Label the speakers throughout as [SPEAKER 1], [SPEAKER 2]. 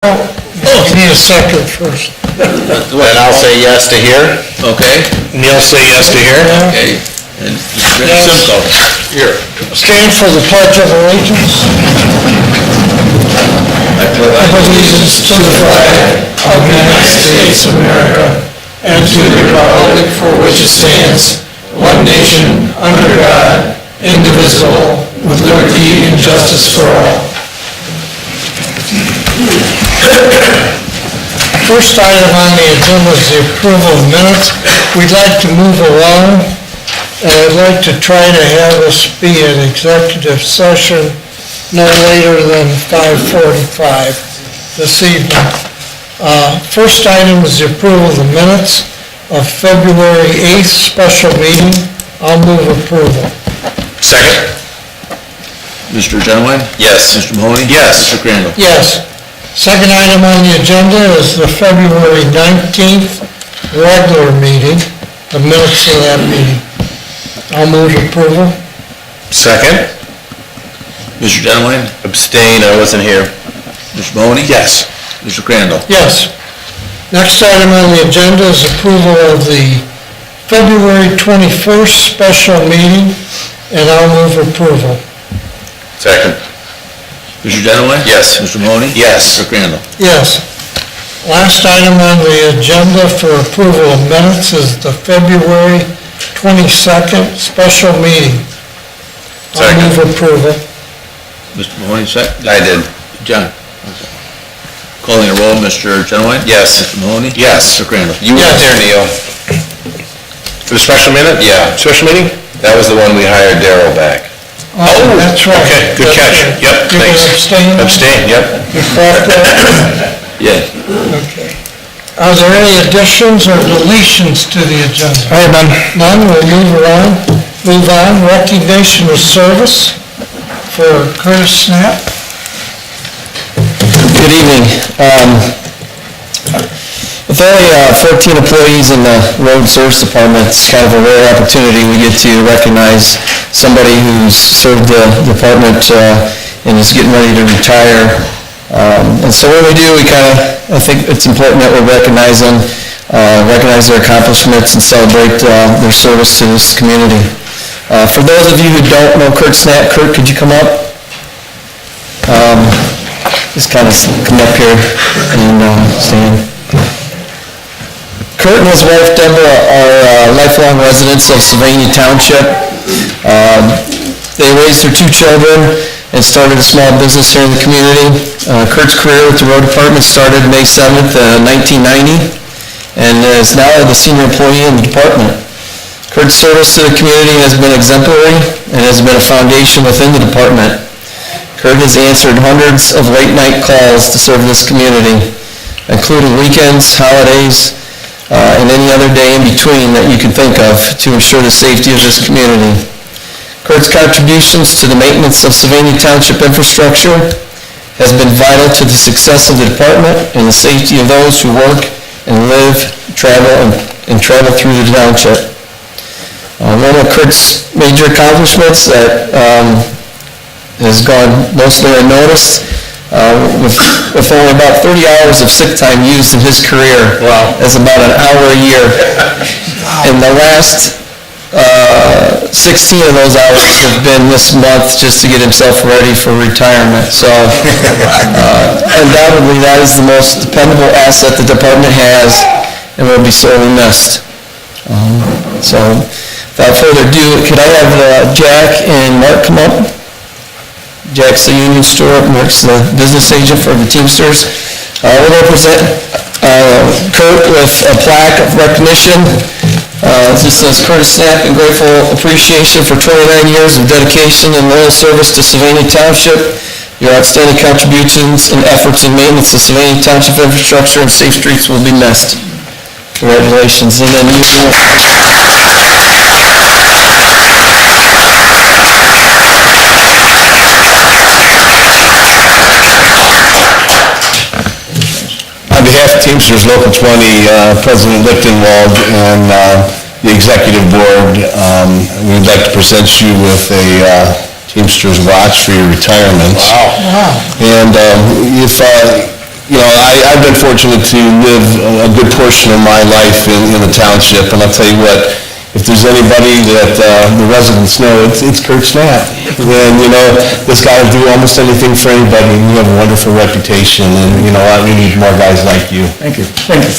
[SPEAKER 1] Need a second first.
[SPEAKER 2] Then I'll say yes to here.
[SPEAKER 3] Okay,
[SPEAKER 2] Neil say yes to here.
[SPEAKER 3] okay. And
[SPEAKER 1] Yes.
[SPEAKER 3] Simcoe, here.
[SPEAKER 1] Stand for the Pledge of Allegiance.
[SPEAKER 3] I pledge
[SPEAKER 1] Allegiance to the flag of the United States of America and to the republic for which it stands, one nation, under God, indivisible, with liberty and justice for all. First item on the agenda is the approval of minutes. We'd like to move along, and I'd like to try to have us be in executive session no later than 5:45 this evening. First item is the approval of the minutes of February 8th special meeting. I'll move approval.
[SPEAKER 2] Second.
[SPEAKER 3] Mr. Genowine?
[SPEAKER 2] Yes.
[SPEAKER 3] Mr. Mahoney?
[SPEAKER 2] Yes.
[SPEAKER 3] Mr. Crandall?
[SPEAKER 1] Yes. Second item on the agenda is the February 19th regular meeting, the minutes of that meeting. I'll move approval.
[SPEAKER 2] Second.
[SPEAKER 3] Mr. Genowine?
[SPEAKER 2] Abstain, I wasn't here.
[SPEAKER 3] Mr. Mahoney?
[SPEAKER 2] Yes.
[SPEAKER 3] Mr. Crandall?
[SPEAKER 1] Yes. Next item on the agenda is approval of the February 21st special meeting, and I'll move approval.
[SPEAKER 2] Second.
[SPEAKER 3] Mr. Genowine?
[SPEAKER 2] Yes.
[SPEAKER 3] Mr. Mahoney?
[SPEAKER 2] Yes.
[SPEAKER 3] Mr. Crandall?
[SPEAKER 1] Yes. Last item on the agenda for approval of minutes is the February 22nd special meeting. I'll
[SPEAKER 2] Second.
[SPEAKER 1] move approval.
[SPEAKER 3] Mr. Mahoney, second?
[SPEAKER 2] I did.
[SPEAKER 3] John? Calling a roll, Mr. Genowine?
[SPEAKER 2] Yes.
[SPEAKER 3] Mr. Mahoney?
[SPEAKER 2] Yes.
[SPEAKER 3] Mr. Crandall?
[SPEAKER 2] You were
[SPEAKER 1] Yes.
[SPEAKER 2] there, Neil. For the special minute? Yeah. Special meeting? That was the one we hired Daryl back.
[SPEAKER 1] Oh, that's right.
[SPEAKER 2] Okay, good
[SPEAKER 1] That's
[SPEAKER 2] catch.
[SPEAKER 1] right.
[SPEAKER 2] Yep,
[SPEAKER 1] You're
[SPEAKER 2] thanks.
[SPEAKER 1] gonna abstain?
[SPEAKER 2] Abstain, yep.
[SPEAKER 1] You caught that?
[SPEAKER 3] Yes.
[SPEAKER 1] Okay. Are there any additions or deletions to the agenda?
[SPEAKER 2] I have none.
[SPEAKER 1] None, we'll move on. Recognition of service for Curtis Snap.
[SPEAKER 4] Good evening. With only 14 employees in the road service department, it's kind of a rare opportunity. We get to recognize somebody who's served the department and is getting ready to retire. And so what we do, I think it's important that we recognize them, recognize their accomplishments, and celebrate their service to this community. For those of you who don't know Kurt Snap, Kurt, could you come up? Just kind of come up here and stand. Kurt and his wife Deborah are lifelong residents of Sylvania Township. They raised their two children and started a small business here in the community. Kurt's career with the road department started May 7th, 1990, and is now the senior employee in the department. Kurt's service to the community has been exemplary and has been a foundation within the department. Kurt has answered hundreds of late-night calls to serve this community, including weekends, holidays, and any other day in between that you can think of to ensure the safety of this community. Kurt's contributions to the maintenance of Sylvania Township infrastructure has been vital to the success of the department and the safety of those who work and live, travel through the township. One of Kurt's major accomplishments that has gone mostly unnoticed, with only about 30 hours of sick time used in his career.
[SPEAKER 2] Wow.
[SPEAKER 4] That's about an hour a year. And the last 16 of those hours have been this month just to get himself ready for retirement. So undoubtedly that is the most dependable asset the department has and will be sorely missed. So without further ado, could I have Jack and Mark come up? Jack's the union steward, Mark's the business agent for the Teamsters. We're going to present Kurt with a plaque of recognition. This says Curtis Snap in grateful appreciation for 29 years of dedication and loyal service to Sylvania Township. Your outstanding contributions and efforts in maintenance of Sylvania Township infrastructure and safe streets will be missed. Congratulations. And then you.
[SPEAKER 5] On behalf of Teamsters Local 20, President Lichtenwald and the Executive Board, we'd like to present you with a Teamsters watch for your retirement.
[SPEAKER 2] Wow.
[SPEAKER 1] Wow.
[SPEAKER 5] And if I've been fortunate to live a good portion of my life in the township, and I'll tell you what, if there's anybody that the residents know, it's Kurt Snapp. And, this guy will do almost anything for anybody, and you have a wonderful reputation, and, we need more guys like you.
[SPEAKER 4] Thank you. Thank you.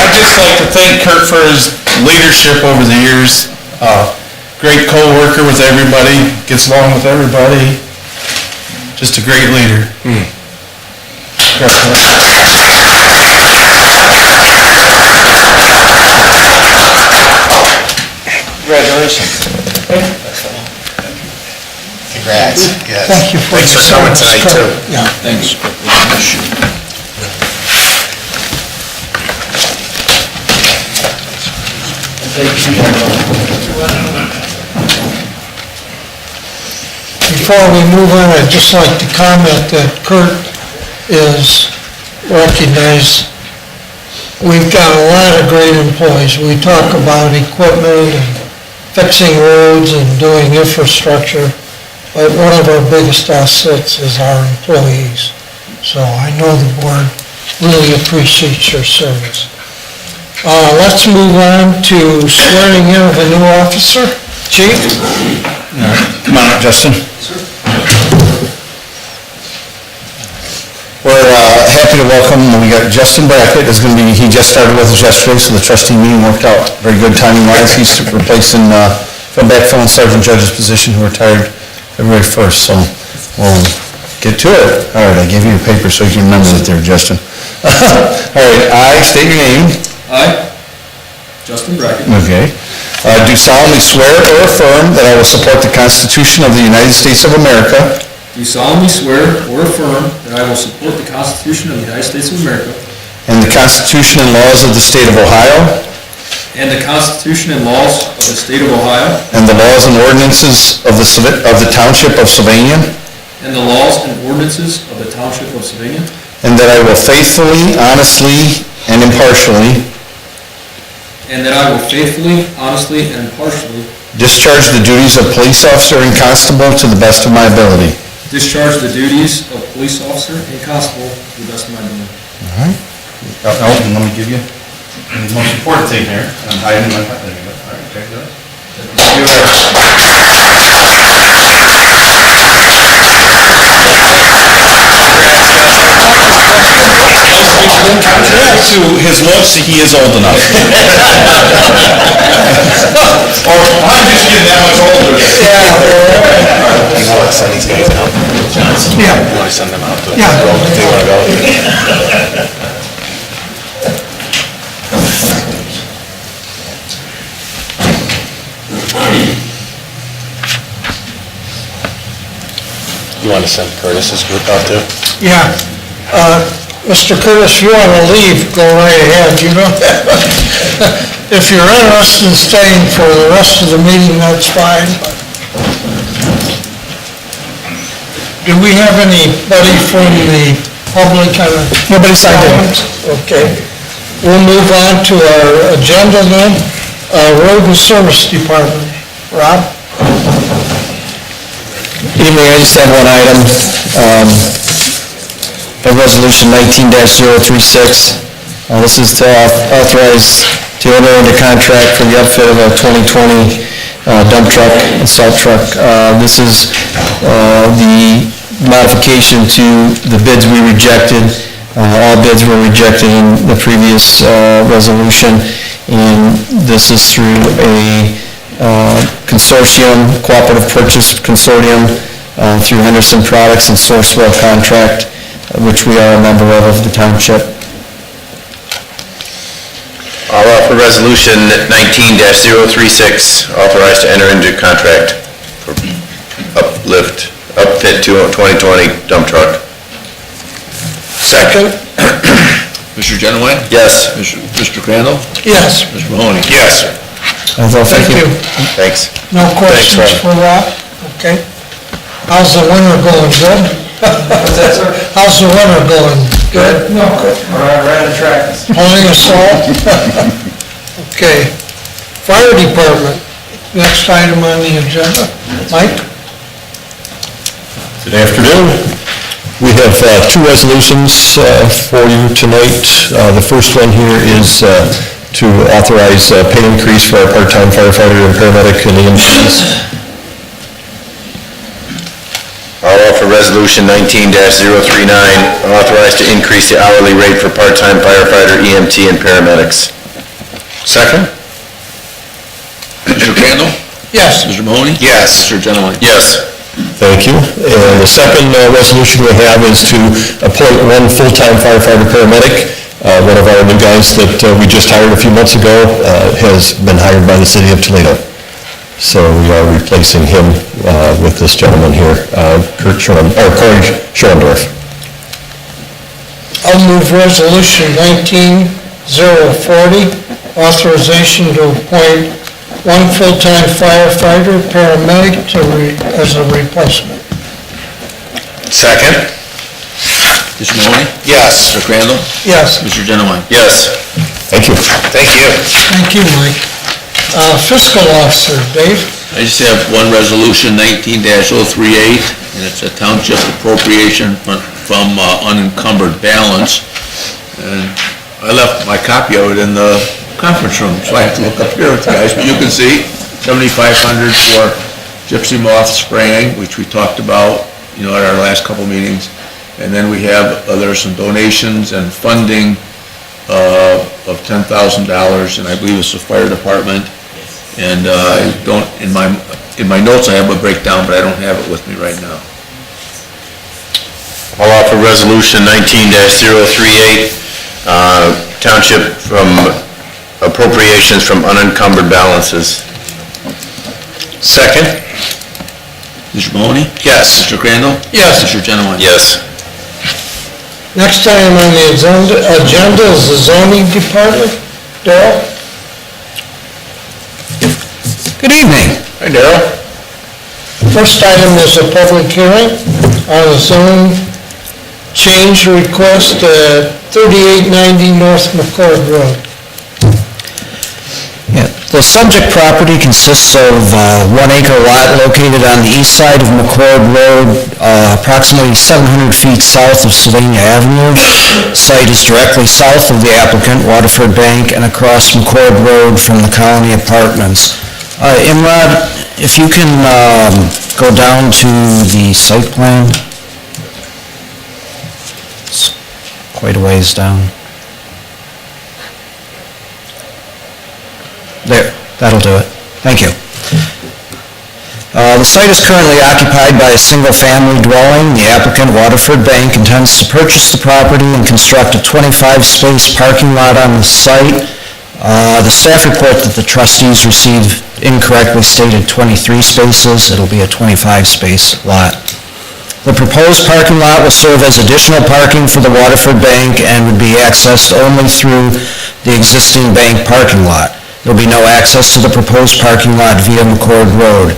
[SPEAKER 6] I'd just like to thank Kurt for his leadership over the years. Great co-worker with everybody, gets along with everybody. Just a great leader.
[SPEAKER 2] Congratulations. Congrats. Yes.
[SPEAKER 1] Thank you for
[SPEAKER 2] Thanks
[SPEAKER 1] your
[SPEAKER 2] for coming
[SPEAKER 1] service,
[SPEAKER 2] tonight,
[SPEAKER 1] Kurt.
[SPEAKER 2] too.
[SPEAKER 1] Yeah.
[SPEAKER 3] Thanks.
[SPEAKER 1] Before we move on, I'd just like to comment that Kurt is recognized. We've got a lot of great employees. We talk about equipment and fixing roads and doing infrastructure, but one of our biggest assets is our employees. So I know the board really appreciates your service. Let's move on to swearing in of a new officer. Chief?
[SPEAKER 3] Come on up, Justin.
[SPEAKER 5] We're happy to welcome, we got Justin Brackett, he just started with us yesterday, so the trustee meeting worked out very good timing-wise. He's replacing, backfilling Sergeant Judge's position, who retired February 1st, so we'll get to it. All right, I gave you your paper so you can remember it there, Justin. All right, I state your name.
[SPEAKER 7] I, Justin Brackett,
[SPEAKER 5] Okay. Do solemnly swear or affirm that I will support the Constitution of the United States of America
[SPEAKER 7] do solemnly swear or affirm that I will support the Constitution of the United States of America
[SPEAKER 5] and the Constitution and laws of the State of Ohio
[SPEAKER 7] and the Constitution and laws of the State of Ohio
[SPEAKER 5] and the laws and ordinances of the Township of Sylvania,
[SPEAKER 7] and the laws and ordinances of the Township of Sylvania,
[SPEAKER 5] and that I will faithfully, honestly, and impartially
[SPEAKER 7] and that I will faithfully, honestly, and impartially
[SPEAKER 5] discharge the duties of police officer and constable to the best of my ability.
[SPEAKER 7] discharge the duties of police officer and constable to the best of my ability.
[SPEAKER 3] Oh, and let me give you the most important thing here. I'm hiding my, there you go. All right, check it out. Contrary to his looks, he is old enough. Or I'm just getting that much older.
[SPEAKER 2] You want to send these guys out?
[SPEAKER 1] Yeah.
[SPEAKER 2] You want to send them out?
[SPEAKER 1] Yeah.
[SPEAKER 2] Do you want to go? You want to send Curtis's group out too?
[SPEAKER 1] Yeah. Mr. Curtis, you want to leave, go right ahead. You don't if you're interested in staying for the rest of the meeting, that's fine. Do we have anybody from the public? Nobody signed in. Okay. We'll move on to our agenda then. Road and Service Department. Rob?
[SPEAKER 4] Evening, I just have one item. Resolution 19-036. This is to authorize to enter into contract for the outfit of a 2020 dump truck and salt truck. This is the modification to the bids we rejected. All bids were rejected in the previous resolution, and this is through a consortium, cooperative purchase consortium through Henderson Products and Sourcewell Contract, which we are a member of the township.
[SPEAKER 2] I'll offer resolution 19-036, authorized to enter into contract for upfit 2020 dump truck. Second.
[SPEAKER 3] Mr. Genoway?
[SPEAKER 2] Yes.
[SPEAKER 3] Mr. Crandall?
[SPEAKER 1] Yes.
[SPEAKER 3] Mr. Mahoney?
[SPEAKER 2] Yes.
[SPEAKER 1] Thank you.
[SPEAKER 2] Thanks.
[SPEAKER 1] No questions for Rob? Okay. How's the winter going? Good? How's the winter going? Good? No, good. Right on track. Plenty of salt? Okay. Fire Department, next item on the agenda. Mike?
[SPEAKER 5] Good afternoon. We have two resolutions for you tonight. The first one here is to authorize pay increase for our part-time firefighter and paramedic and EMTs.
[SPEAKER 2] I'll offer Resolution 19-039, authorized to increase the hourly rate for part-time firefighter, EMT, and paramedics. Second?
[SPEAKER 8] Mr. Crandall?
[SPEAKER 1] Yes.
[SPEAKER 8] Mr. Mahoney?
[SPEAKER 2] Yes.
[SPEAKER 8] Mr. Genowine?
[SPEAKER 2] Yes.
[SPEAKER 5] Thank you. And the second resolution we have is to appoint one full-time firefighter paramedic. One of our new guys that we just hired a few months ago has been hired by the city of Toledo. So we are replacing him with this gentleman here, Corey Schorendorf.
[SPEAKER 1] I'll move resolution 19-040, authorization to appoint one full-time firefighter, paramedic as a replacement.
[SPEAKER 2] Second?
[SPEAKER 8] Mr. Mahoney?
[SPEAKER 2] Yes.
[SPEAKER 8] Mr. Crandall?
[SPEAKER 1] Yes.
[SPEAKER 8] Mr. Genowine?
[SPEAKER 2] Yes.
[SPEAKER 5] Thank you.
[SPEAKER 2] Thank you.
[SPEAKER 1] Thank you, Mike. Fiscal officer, Dave?
[SPEAKER 8] I just have one resolution, 19-038, and it's a township appropriation from unencumbered balance. And I left my copy of it in the conference room, so I have to look up here with you guys, but you can see $7,500 for gypsy moth spraying, which we talked about, at our last couple meetings. And then we have, there are some donations and funding of $10,000, and I believe it's the fire department. And I don't, in my notes I have a breakdown, but I don't have it with me right now.
[SPEAKER 2] I'll offer Resolution 19-038, township from appropriations from unencumbered balances. Second?
[SPEAKER 8] Mr. Mahoney?
[SPEAKER 2] Yes.
[SPEAKER 8] Mr. Crandall?
[SPEAKER 1] Yes.
[SPEAKER 8] Mr. Genowine?
[SPEAKER 2] Yes.
[SPEAKER 1] Next item on the agenda is the zoning department. Darrell?
[SPEAKER 9] Good evening.
[SPEAKER 2] Hi, Darrell.
[SPEAKER 1] First item is a public hearing on a zone change request at 3890 North McCord Road.
[SPEAKER 9] Yeah, the subject property consists of a 1 acre lot located on the east side of McCord Road, approximately 700 feet south of Sylvania Avenue. Site is directly south of the applicant, Waterford Bank, and across McCord Road from the Colony Apartments. Imrad, if you can go down to the site plan. It's quite a ways down. There, that'll do it. Thank you. The site is currently occupied by a single-family dwelling. The applicant, Waterford Bank, intends to purchase the property and construct a 25-space parking lot on the site. The staff report that the trustees received incorrectly stated 23 spaces. It'll be a 25-space lot. The proposed parking lot will serve as additional parking for the Waterford Bank and would be accessed only through the existing bank parking lot. There will be no access to the proposed parking lot via McCord Road.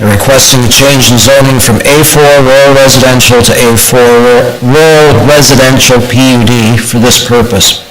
[SPEAKER 9] They're requesting a change in zoning from A4 rural residential to A4 rural residential PUD for this purpose.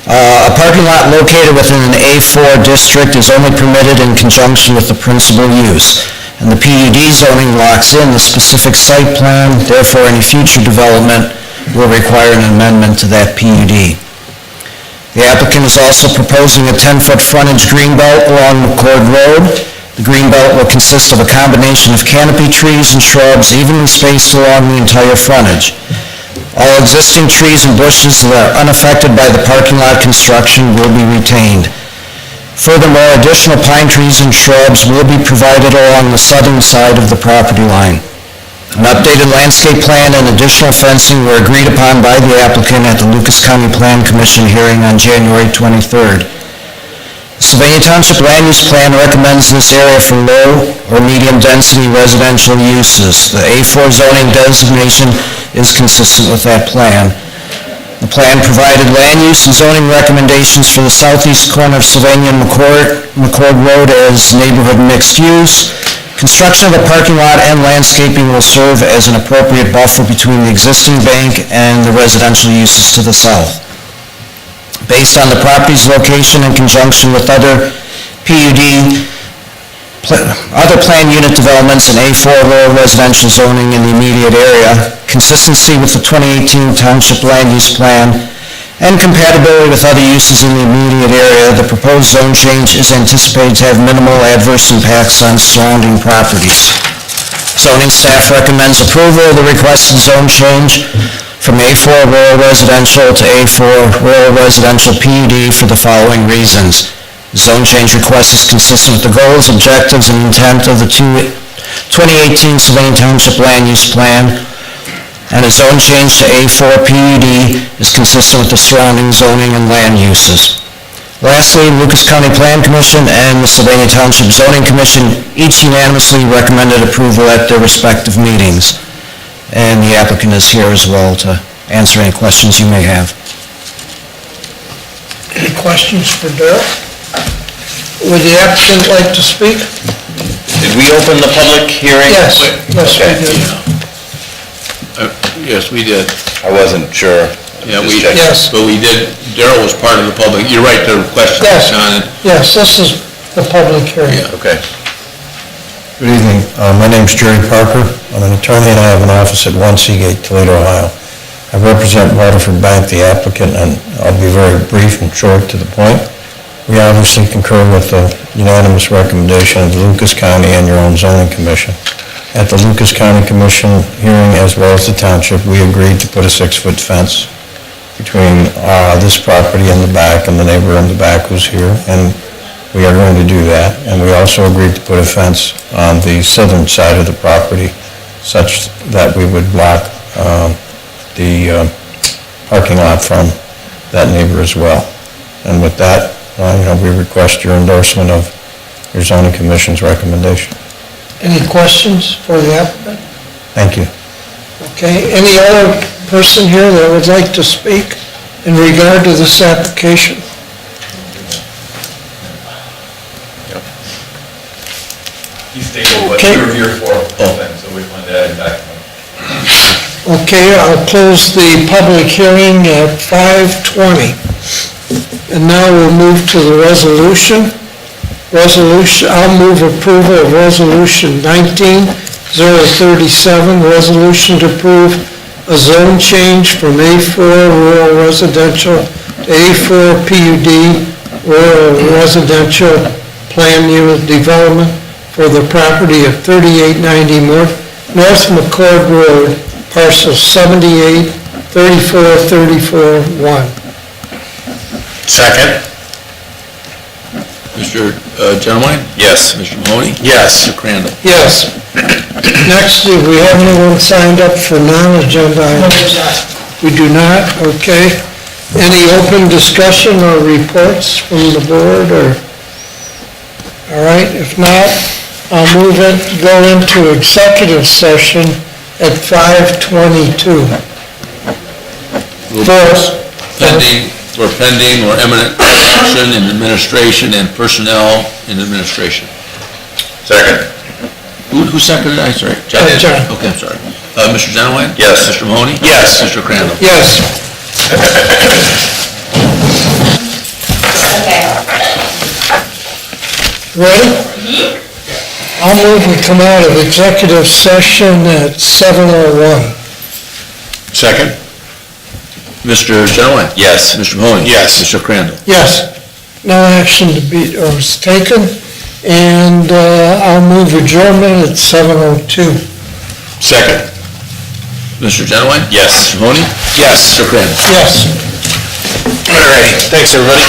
[SPEAKER 9] A parking lot located within an A4 district is only permitted in conjunction with the principal use, and the PUD zoning locks in the specific site plan. Therefore, any future development will require an amendment to that PUD. The applicant is also proposing a 10-foot frontage greenbelt along McCord Road. The greenbelt will consist of a combination of canopy trees and shrubs evenly spaced along the entire frontage. All existing trees and bushes that are unaffected by the parking lot construction will be retained. Furthermore, additional pine trees and shrubs will be provided along the southern side of the property line. An updated landscape plan and additional fencing were agreed upon by the applicant at the Lucas County Plan Commission hearing on January 23rd. The Sylvania Township Land Use Plan recommends this area for low or medium density residential uses. The A4 zoning designation is consistent with that plan. The plan provided land use and zoning recommendations for the southeast corner of Sylvania and McCord Road as neighborhood mixed use. Construction of a parking lot and landscaping will serve as an appropriate buffer between the existing bank and the residential uses to the south. Based on the property's location in conjunction with other PUD other planned unit developments in A4 rural residential zoning in the immediate area, consistency with the 2018 Township Land Use Plan, and compatibility with other uses in the immediate area, the proposed zone change is anticipated to have minimal adverse impacts on surrounding properties. Zoning staff recommends approval of the requested zone change from A4 rural residential to A4 rural residential PUD for the following reasons. The zone change request is consistent with the goals, objectives, and intent of the 2018 Sylvania Township Land Use Plan, and a zone change to A4 PUD is consistent with the surrounding zoning and land uses. Lastly, Lucas County Plan Commission and the Sylvania Township Zoning Commission each unanimously recommended approval at their respective meetings. And the applicant is here as well to answer any questions you may have.
[SPEAKER 1] Any questions for Darrell? Would the applicant like to speak?
[SPEAKER 2] Did we open the public hearing?
[SPEAKER 1] Yes, yes, we
[SPEAKER 2] Okay.
[SPEAKER 1] did.
[SPEAKER 8] Yes, we did.
[SPEAKER 2] I wasn't sure.
[SPEAKER 8] Yeah,
[SPEAKER 2] Just
[SPEAKER 8] we,
[SPEAKER 2] checking.
[SPEAKER 1] Yes.
[SPEAKER 8] but we did, Darrell was part of the public, you're right, the question,
[SPEAKER 1] Yes.
[SPEAKER 8] John,
[SPEAKER 1] Yes, this is the public hearing.
[SPEAKER 8] Yeah.
[SPEAKER 2] Okay.
[SPEAKER 10] Good evening. My name's Jerry Parker. I'm an attorney and I have an office at 1 Seagate, Toledo, Ohio. I represent Waterford Bank, the applicant, and I'll be very brief and short to the point. We obviously concur with the unanimous recommendation of the Lucas County and your own zoning commission. At the Lucas County Commission hearing, as well as the township, we agreed to put a 6-foot fence between this property in the back and the neighbor in the back who's here, and we are going to do that. And we also agreed to put a fence on the southern side of the property such that we would block the parking lot from that neighbor as well. And with that, we request your endorsement of your zoning commission's recommendation.
[SPEAKER 1] Any questions for the applicant?
[SPEAKER 10] Thank you.
[SPEAKER 1] Okay, any other person here that would like to speak in regard to this application?
[SPEAKER 3] He's taking what
[SPEAKER 1] Okay.
[SPEAKER 3] you were here for, so we wanted to add it back.
[SPEAKER 1] Okay, I'll close the public hearing at 5:20. And now we'll move to the resolution. I'll move approval of Resolution 19-037, resolution to approve a zone change from A4 rural residential to A4 PUD rural residential plan unit development for the property of 3890 North McCord Road, parcel 78-34-34-1.
[SPEAKER 2] Second?
[SPEAKER 8] Mr. Genowine?
[SPEAKER 2] Yes.
[SPEAKER 8] Mr. Mahoney?
[SPEAKER 2] Yes.
[SPEAKER 8] Mr. Crandall?
[SPEAKER 1] Yes. Next, do we have anyone signed up for non-agenda items? We do not, okay. Any open discussion or reports from the board, or? All right, if not, I'll go into executive session at 5:22. First.
[SPEAKER 8] Pending or imminent action in administration and personnel in administration.
[SPEAKER 2] Second?
[SPEAKER 8] Who seconded it? I'm sorry.
[SPEAKER 1] John.
[SPEAKER 8] Okay, I'm sorry. Mr. Genowine?
[SPEAKER 2] Yes.
[SPEAKER 8] Mr. Mahoney?
[SPEAKER 2] Yes.
[SPEAKER 8] Mr. Crandall?
[SPEAKER 1] Yes. Ready? I'll move we come out of executive session at 7:01.
[SPEAKER 2] Second?
[SPEAKER 8] Mr. Genowine?
[SPEAKER 2] Yes.
[SPEAKER 8] Mr. Mahoney?
[SPEAKER 2] Yes.
[SPEAKER 8] Mr. Crandall?
[SPEAKER 1] Yes, no action to be, or was taken, and I'll move adjournment at 7:02.
[SPEAKER 2] Second?
[SPEAKER 8] Mr. Genowine?
[SPEAKER 2] Yes.
[SPEAKER 8] Mr. Mahoney?
[SPEAKER 2] Yes.
[SPEAKER 8] Mr. Crandall?
[SPEAKER 1] Yes.
[SPEAKER 2] All right, thanks, everybody.